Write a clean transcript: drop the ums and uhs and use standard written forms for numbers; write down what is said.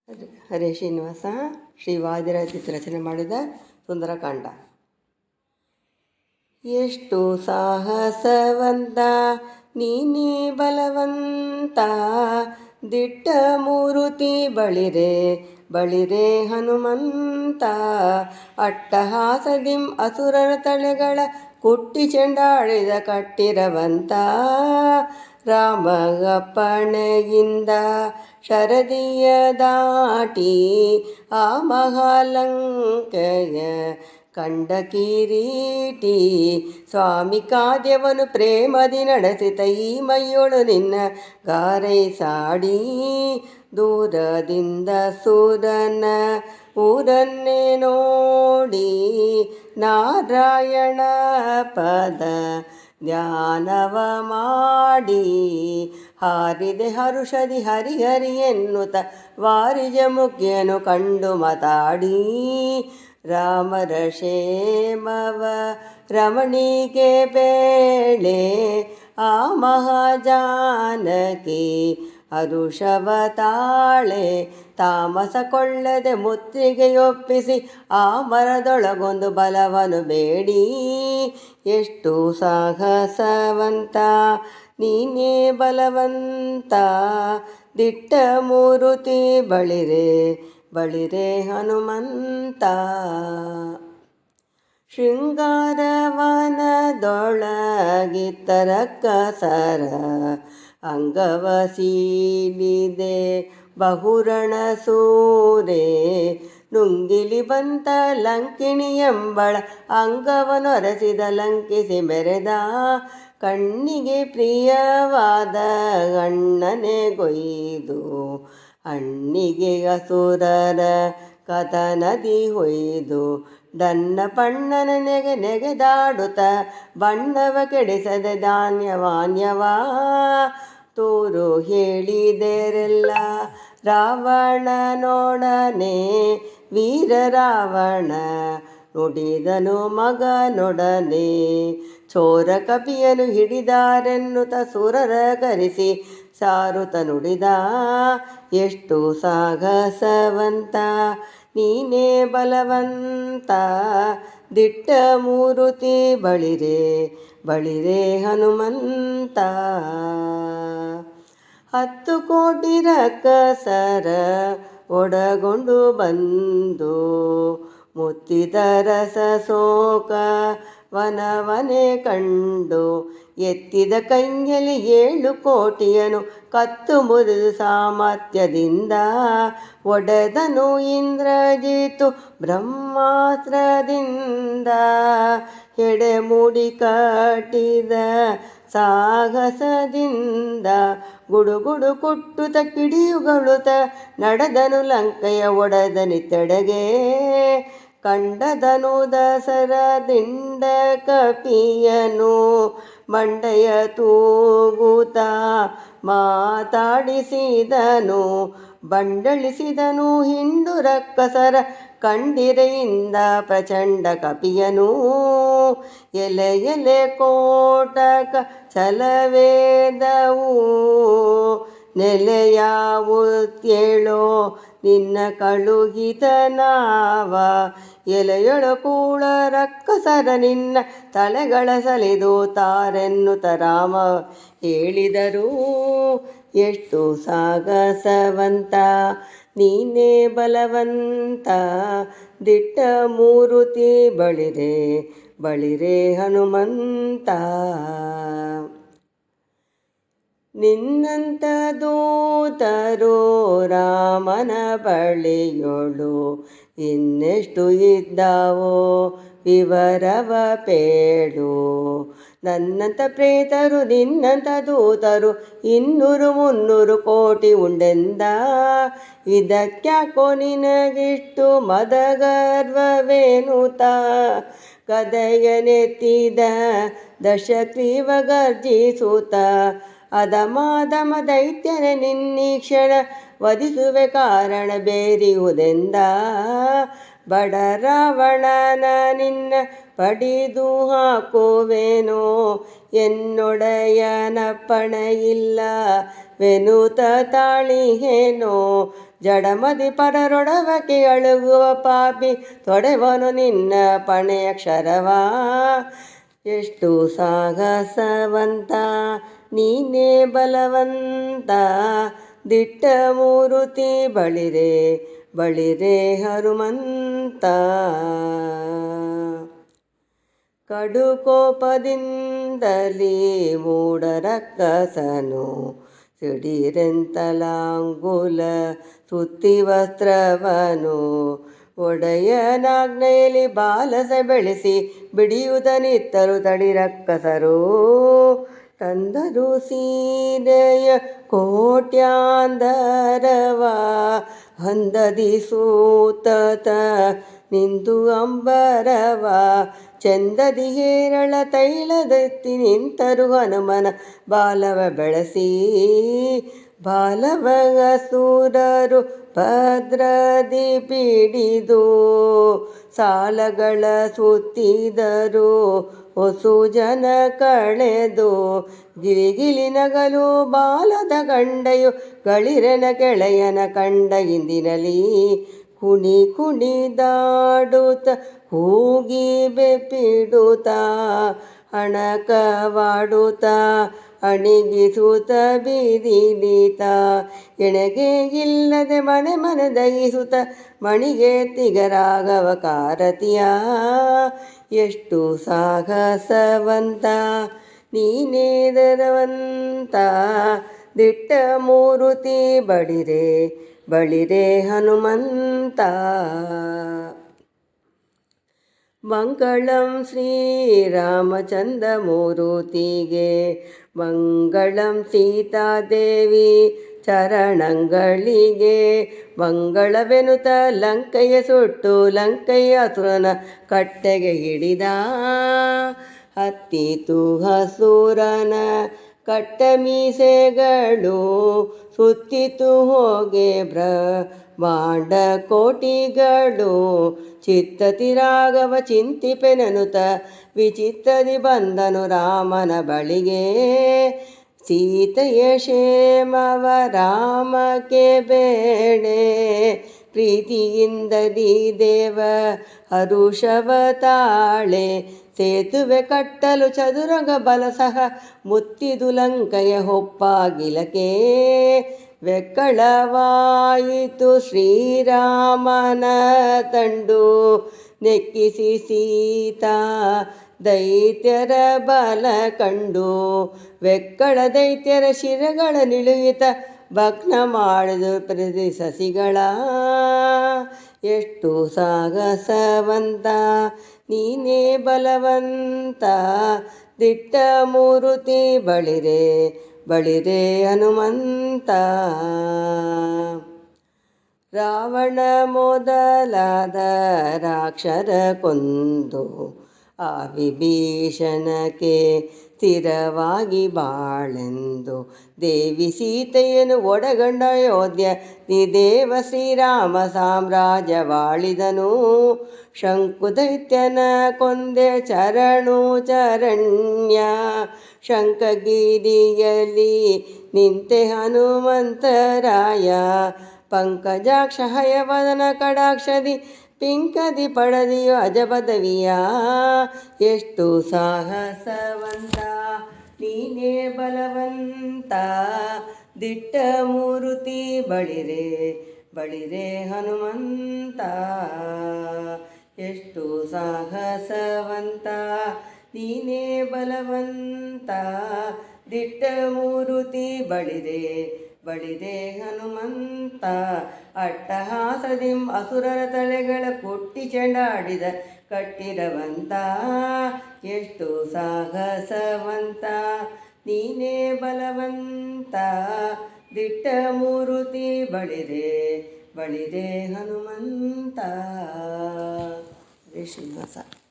ಹರೇ ಶ್ರೀನಿವಾಸ ಶ್ರೀ ವಾದಿರಾಜ ರಚನೆ ಮಾಡಿದ ಸುಂದರಕಾಂಡ. ಎಷ್ಟು ಸಾಹಸವಂತ ನೀನೇ ಬಲವಂತ, ದಿಟ್ಟ ಮೂರುತಿ ಬಳಿರೆ ಬಳಿರೆ ಹನುಮಂತ. ಅಟ್ಟಹಾಸದಿಂ ಅಸುರರ ತಲೆಗಳ ಕುಟ್ಟಿ ಚೆಂಡಾಡಿದ ಕಟ್ಟಿರವಂತ, ರಾಮಗಪ್ಪಣೆಯಿಂದ ಶರದಿಯ ದಾಟಿ ಆ ಮಹಾಲಂಕೆಯ ಕಂಡ ಕಿರೀಟಿ. ಸ್ವಾಮಿ ಕಾದ್ಯವನು ಪ್ರೇಮದಿ ನಡೆಸಿತ ಈ ಮೈಯೊಳು ನಿನ್ನ ಗಾರೈಸಾಡಿ, ದೂರದಿಂದ ಸೂರನ ಊರನ್ನೇ ನೋಡಿ ನಾರಾಯಣ ಪದ ಧ್ಯಾನವ ಮಾಡಿ. ಹಾರಿದೆ ಹರುಷದಿ ಹರಿಹರಿ ಎನ್ನುತ್ತ ವಾರಿಜ ಮುಖ್ಯನು ಕಂಡು ಮಾತಾಡಿ, ರಾಮರ ಕ್ಷೇಮವ ರಮಣಿಗೆ ಬೇಳೆ ಆ ಮಹಾಜಾನಕಿ ಹರುಷವ ತಾಳೆ. ತಾಮಸ ಕೊಳ್ಳದೆ ಮುತ್ತಿಗೆಯೊಪ್ಪಿಸಿ ಆ ಮರದೊಳಗೊಂದು ಬಲವನು ಬೇಡಿ, ಎಷ್ಟು ಸಾಹಸವಂತ ನೀನೇ ಬಲವಂತ, ದಿಟ್ಟ ಮೂರುತಿ ಬಳಿರೆ ಬಳಿರೆ ಹನುಮಂತ. ಶೃಂಗಾರವನದೊಳಗಿತ್ತ ರಕ್ಕಸರ ಅಂಗವ ಸೀಳಿದೆ ಬಹುರಣ ಸೂರೆ, ನುಂಗಿಲಿ ಬಂತ ಲಂಕಿಣಿ ಎಂಬಳ ಅಂಗವನೊರಸಿದ ಲಂಕಿಸಿ ಮೆರೆದ, ಕಣ್ಣಿಗೆ ಪ್ರಿಯವಾದ ಅಣ್ಣನೆ ಗೊಯ್ದು ಅಣ್ಣಿಗೆ ಅಸುರರ ಕಥನದಿ ಹೊಯ್ದು. ಡನ್ನ ಪಣ್ಣನ ನೆಗೆದಾಡುತ್ತ ಬಣ್ಣವ ಕೆಡಿಸದೆ ಧಾನ್ಯವಾನ್ಯವ ತೂರು ಹೇಳಿದೆರೆಲ್ಲ ರಾವಣನೊಡನೆ. ವೀರ ರಾವಣ ನುಡಿದನು ಮಗನೊಡನೆ, ಚೋರ ಕಪಿಯನು ಹಿಡಿದಾರೆನ್ನುತ್ತ ಸುರರ ಕರೆಸಿ ಸಾರುತ ನುಡಿದ, ಎಷ್ಟು ಸಾಹಸವಂತ ನೀನೇ ಬಲವಂತ, ದಿಟ್ಟ ಮೂರುತಿ ಬಳಿರೆ ಬಳಿರೆ ಹನುಮಂತ. 10 ಕೋಟಿ ರಕ್ಕಸರ ಒಡಗೊಂಡು ಬಂದು ಮುತ್ತಿದ ರಸ ಸೋಕ ವನವನೆ ಕಂಡು, ಎತ್ತಿದ ಕೈಯಲ್ಲಿ 7 ಕೋಟಿಯನು ಕತ್ತು ಮುರಿದು ಸಾಮರ್ಥ್ಯದಿಂದ. ಒಡೆದನು ಇಂದ್ರಜಿತು ಬ್ರಹ್ಮಾಸ್ತ್ರದಿಂದ, ಎಡೆ ಮೂಡಿ ಕಟ್ಟಿದ ಸಾಹಸದಿಂದ. ಗುಡುಗುಡು ಕುಟ್ಟುತ್ತ ಕಿಡಿಯುಗಳುತ್ತ ನಡೆದನು ಲಂಕೆಯ ಒಡೆದನಿತ್ತೆಡೆಗೆ, ಕಂಡದನು ದಸರದಿಂದ ಕಪಿಯನು ಮಂಡೆಯ ತೂಗುತ್ತ ಮಾತಾಡಿಸಿದನು. ಬಂಡಳಿಸಿದನು ಹಿಂಡು ರಕ್ಕಸರ ಕಂಡಿರೆಯಿಂದ ಪ್ರಚಂಡ ಕಪಿಯನು, ಎಲೆ ಎಲೆ ಕೋಟಕ ಛಲವೇದವು ನೆಲೆಯಾವುತ್ತೇಳೋ ನಿನ್ನ ಕಳುಹಿತನಾವ. ಎಲೆಯೊಳ ಕೂಳ ರಕ್ಕಸರ ನಿನ್ನ ತಲೆಗಳ ಸಲಿದು ತಾರೆನ್ನುತ್ತ ರಾಮ ಹೇಳಿದರು, ಎಷ್ಟು ಸಾಹಸವಂತ ನೀನೇ ಬಲವಂತ, ದಿಟ್ಟ ಮೂರುತಿ ಬಳಿರೆ ಬಳಿರೆ ಹನುಮಂತ. ನಿನ್ನಂತ ದೂತರು ರಾಮನ ಬಳಿಯೊಳು ಇನ್ನೆಷ್ಟು ಇದ್ದಾವೋ ವಿವರವ ಪೇಳು. ನನ್ನಂತ ಪ್ರೇತರು ನಿನ್ನಂತ ದೂತರು 200-300 ಕೋಟಿ ಉಂಡೆಂದ, ಇದಕ್ಯಾಕೋ ನಿನಗಿಷ್ಟು ಮದಗರ್ವವೇನುತ. ಗದೆಯನೆತ್ತಿದ ದಶಗ್ರೀವ ಗರ್ಜಿಸುತ್ತ, ಅಧಮಾಧಮ ದೈತ್ಯನ ನಿನ್ನೀಕ್ಷಣ ವಧಿಸುವೆ ಕಾರಣ ಬೇರಿಯುವುದೆಂದ. ಬಡ ರಾವಣನ ನಿನ್ನ ಪಡಿದು ಹಾಕುವೆನೋ, ಎನ್ನೊಡೆಯನಪ್ಪಣೆಯಿಲ್ಲ ವೆನುತ ತಾಳಿಹೇನೋ. ಜಡಮದಿ ಪರರೊಡವಕ್ಕೆ ಅಳುಗುವ ಪಾಪಿ ತೊಡೆವನು ನಿನ್ನ ಪಣೆಯಕ್ಷರವ. ಎಷ್ಟು ಸಾಹಸವಂತ ನೀನೇ ಬಲವಂತ ದಿಟ್ಟ ಮೂರುತಿ ಬಳಿರೆ ಬಳಿರೆ ಹನುಮಂತ. ಕಡು ಕೋಪದಿಂದಲೇ ಮೂಢರಕ್ಕಸನು ಸಿಡಿರೆಂತಲಾಂಗುಲ ಸುತ್ತಿ ವಸ್ತ್ರವನು ಒಡೆಯನಾಜ್ಞೆಯಲ್ಲಿ ಬಾಲಸ ಬೆಳೆಸಿ ಬಿಡಿಯುವುದನಿತ್ತರು ತಡಿರಕ್ಕಸರು. ತಂದರು ಸೀರೆಯ ಕೋಟ್ಯಾಂದರವ ಹಂದದಿ ಸೂತತ ನಿಂದು ಅಂಬರವ ಚಂದದಿ ಹೇರಳ ತೈಲದೆತ್ತಿ ನಿಂತರು ಹನುಮನ ಬಾಲವ ಬೆಳೆಸಿ. ಬಾಲವ ಅಸುರರು ಭದ್ರದಿ ಪಿಡಿದು ಸಾಲಗಳ ಸುತ್ತಿದರು ಹೊಸು ಜನ ಕಳೆದು. ಗಿಲಿಗಿಲಿ ನಗಲು ಬಾಲದ ಗಂಡೆಯು ಗಳಿರೆನ ಗೆಳೆಯನ ಕಂಡ ಇಂದಿನಲಿ ಕುಣಿ ಕುಣಿದಾಡುತ್ತ ಕೂಗಿ ಬೆಪ್ಪಿಡುತ್ತ ಅಣಕವಾಡುತ್ತ ಅಣಿಗಿಸುತ್ತ ಬೀದಿಲಿತ ಎಣೆಗೆ ಇಲ್ಲದೆ ಮನೆ ಮನೆ ದಹಿಸುತ್ತ ಮಣಿಗೆ ತಿಗರಾಗವ ಕಾರತಿಯ. ಎಷ್ಟು ಸಾಹಸವಂತ ನೀನೇ ಧರವಂತ ದಿಟ್ಟ ಮೂರುತಿ ಬಳಿರೆ ಬಳಿರೆ ಹನುಮಂತ. ಮಂಗಳಂ ಶ್ರೀರಾಮಚಂದ್ರ ಮೂರುತಿಗೆ ಮಂಗಳಂ ಸೀತಾದೇವಿ ಚರಣಗಳಿಗೆ ಮಂಗಳವೆನುತ ಲಂಕೆಯ ಸುಟ್ಟು ಲಂಕೆಯ ಅಸುರನ ಕಟ್ಟೆಗೆ ಹಿಡಿದ. ಹತ್ತಿತು ಹಸುರನ ಕಟ್ಟ ಮೀಸೆಗಳು ಸುತ್ತಿತು ಹೋಗೆ ಬ್ರಹ್ಮಾಂಡ ಕೋಟಿಗಳು. ಚಿತ್ತತಿ ರಾಘವ ಚಿಂತಿಪೆನನುತ ವಿಚಿತ್ರದಿ ಬಂದನು ರಾಮನ ಬಳಿಗೆ. ಸೀತೆಯ ಕ್ಷೇಮವ ರಾಮಕ್ಕೆ ಬೇಡೆ ಪ್ರೀತಿಯಿಂದಲೀ ದೇವ ಹರುಷವ ತಾಳೆ. ಸೇತುವೆ ಕಟ್ಟಲು ಚದುರಂಗ ಬಲ ಸಹ ಮುತ್ತಿದು ಲಂಕೆಯ ಹೊಪ್ಪಾಗಿಲಕೆ. ವೆಕ್ಕಳವಾಯಿತು ಶ್ರೀರಾಮನ ತಂಡು ನೆಕ್ಕಿಸಿ ಸೀತಾ ದೈತ್ಯರ ಬಲ ಕಂಡು. ವೆಕ್ಕಳ ದೈತ್ಯರ ಶಿರಗಳ ನಿಳುಯಿತ ಭಗ್ನ ಮಾಡಿದು ಪ್ರತಿ ಸಸಿಗಳ. ಎಷ್ಟು ಸಾಹಸವಂತ ನೀನೇ ಬಲವಂತ ದಿಟ್ಟ ಮೂರುತಿ ಬಳಿರೆ ಬಳಿರೆ ಹನುಮಂತ. ರಾವಣ ಮೊದಲಾದ ರಾಕ್ಷರ ಕೊಂದು ಆ ವಿಭೀಷಣಕ್ಕೆ ಸ್ಥಿರವಾಗಿ ಬಾಳೆಂದು ದೇವಿ ಸೀತೆಯನ್ನು ಒಡಗಂಡ ಅಯೋಧ್ಯ ದೇವ ಶ್ರೀರಾಮ ಸಾಮ್ರಾಜ್ಯವಾಳಿದನು. ಶಂಕು ದೈತ್ಯನ ಕೊಂದೆ ಚರಣು ಚರಣ್ಯ ಶಂಖಗಿರಿಯಲ್ಲಿ ನಿಂತೆ ಹನುಮಂತರಾಯ. ಪಂಕಜಾಕ್ಷ ಹಯವದನ ಕಡಾಕ್ಷದಿ ಪಿಂಕದಿ ಪಡದಿಯು ಅಜ ಪದವಿಯ. ಎಷ್ಟು ಸಾಹಸವಂತ ನೀನೇ ಬಲವಂತ ದಿಟ್ಟ ಮೂರುತಿ ಬಳಿರೆ ಬಳಿರೆ ಹನುಮಂತ. ಎಷ್ಟು ಸಾಹಸವಂತ ನೀನೇ ಬಲವಂತ ದಿಟ್ಟ ಮೂರುತಿ ಬಳಿರೆ ಬಳಿರೆ ಹನುಮಂತ. ಅಟ್ಟಹಾಸದಿಂ ಅಸುರರ ತಲೆಗಳ ಕೊಟ್ಟಿ ಚೆಂಡಾಡಿದ ಕಟ್ಟಿರವಂತ. ಎಷ್ಟು ಸಾಹಸವಂತ ನೀನೇ ಬಲವಂತ ದಿಟ್ಟ ಮೂರುತಿ ಬಳಿರೆ ಬಳಿರೆ ಹನುಮಂತ. ಶ್ರೀನಿವಾಸ.